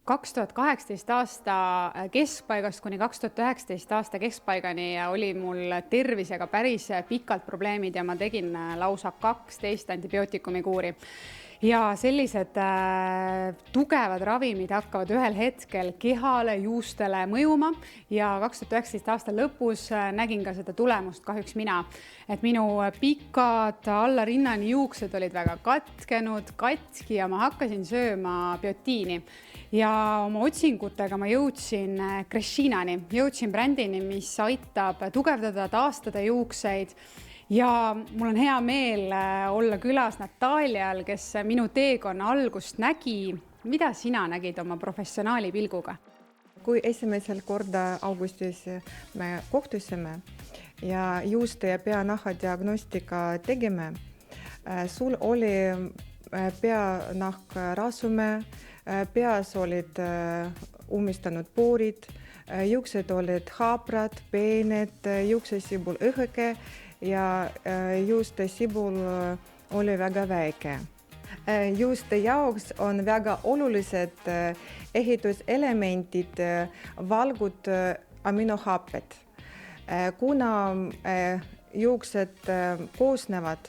2018 aasta keskpaigast kuni 2019 aasta keskpaigani oli mul tervisega päris pikalt probleemid ja ma tegin lausa 12 antibiootikumi kuuri. Ja sellised tugevad ravimid hakkavad ühel hetkel kehale, juustele mõjuma ja 2019 aasta lõpus nägin ka seda tulemust kahjuks mina. Et minu pikad alla rinnani juuksed olid väga katkenud, katki ja ma hakkasin sööma biotiini. Ja oma otsingutega ma jõudsin Crescinani, jõudsin brändini, mis aitab tugevdada, taastada juukseid. Ja mul on hea meel olla külas Natalial, kes minu teekonna algust nägi. Mida sina nägid oma professionaali pilguga? Kui esimesel korda augustis me kohtusime ja juuste ja peanaha diagnostika tegime, sul oli peanahk rasume, peas olid ummistanud poorid, juuksed olid haaprad, peened, juuksesibul õhke ja juuste sibul oli väga väike. Juuste jaoks on väga olulised ehituselemendid, valgud, aminohapped. Kuna juuksed koosnevad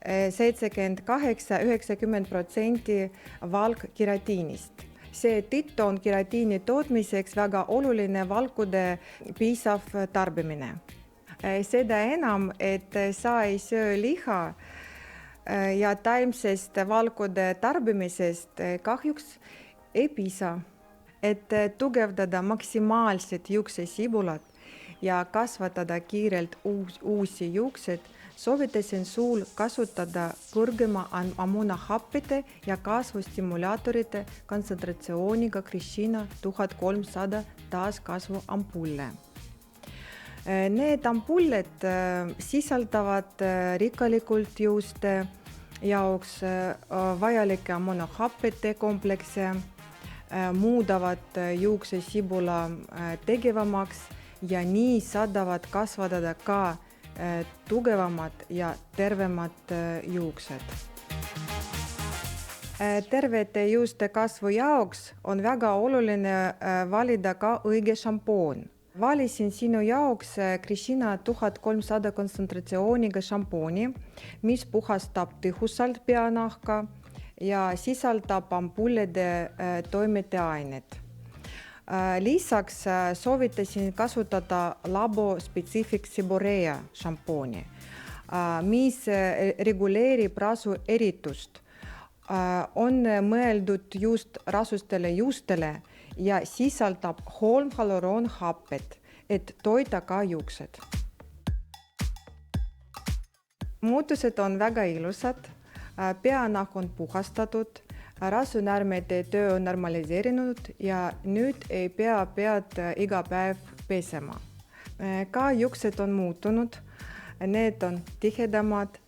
78–90% valgkeratiinist. See tõttu on keratiini tootmiseks väga oluline valkude piisav tarbimine. Seda enam, et sa ei söö liha ja taimsest valkude tarbimisest kahjuks ei piisa. Et tugevdada maksimaalselt juuksesibulat ja kasvatada kiirelt uusi juuksed, soovitasin sul kasutada kõrgema aminohappide ja kasvustimulaatorite kontsentratsiooniga Crescina 1300 taaskasvu ampulle. Need ampulled sisaldavad rikkalikult juuste jaoks vajalike aminohappide komplekse, muudavad juuksesibula tegevamaks ja nii saadavad kasvatada ka tugevamad ja tervemad juuksed. Tervete juuste kasvu jaoks on väga oluline valida ka õige šampoon. Valisin sinu jaoks Crescina 1300 kontsentratsiooniga šampooni, mis puhastab tõhusalt peanahka ja sisaldab ampullide toimetained. Lisaks soovitasin kasutada Labo Specific Seborrhea šampooni, mis reguleerib rasu eritust. On mõeldud just rasustele juustele ja sisaldab hyaluroonhapped, et toida ka juuksed. Muutused on väga ilusad, peanahk on puhastatud, rasunäärmete töö on normaliseerinud ja nüüd ei pea pead iga päev pesema. Ka juuksed on muutunud, need on tihedamad,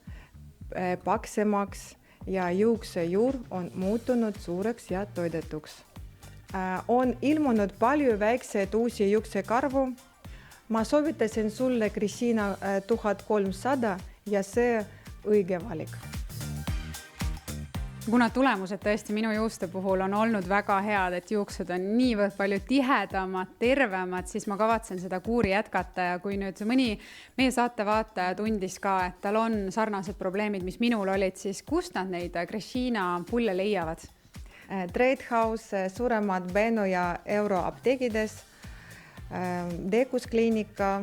paksemaks ja juuksejuur on muutunud suureks ja toidetuks. On ilmunud palju väikseid uusi juuksekarvu. Ma soovitasin sulle Crescina 1300 ja see õige valik. Kuna tulemused tõesti minu juuste puhul on olnud väga head, et juuksed on niivõrd palju tihedamad, tervemad, siis ma kavatsen seda kuuri jätkata ja kui nüüd mõni meie saate vaataja tundis ka, et tal on sarnased probleemid, mis minul olid, siis kust nad neid Crescina ampulle leiavad? Trade House, suuremad Beno ja Euro apteegides, Decus Kliinika,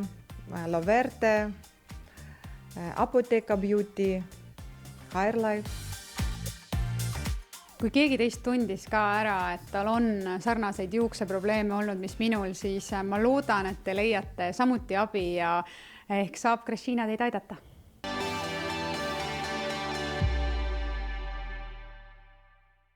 Loverte, Apotheka Beauty, Hairlife. Kui keegi teist tundis ka ära, et tal on sarnaseid juukseprobleeme olnud, mis minul, siis ma loodan, et te leiate samuti abi ja ehk saab Crescina teid aidata.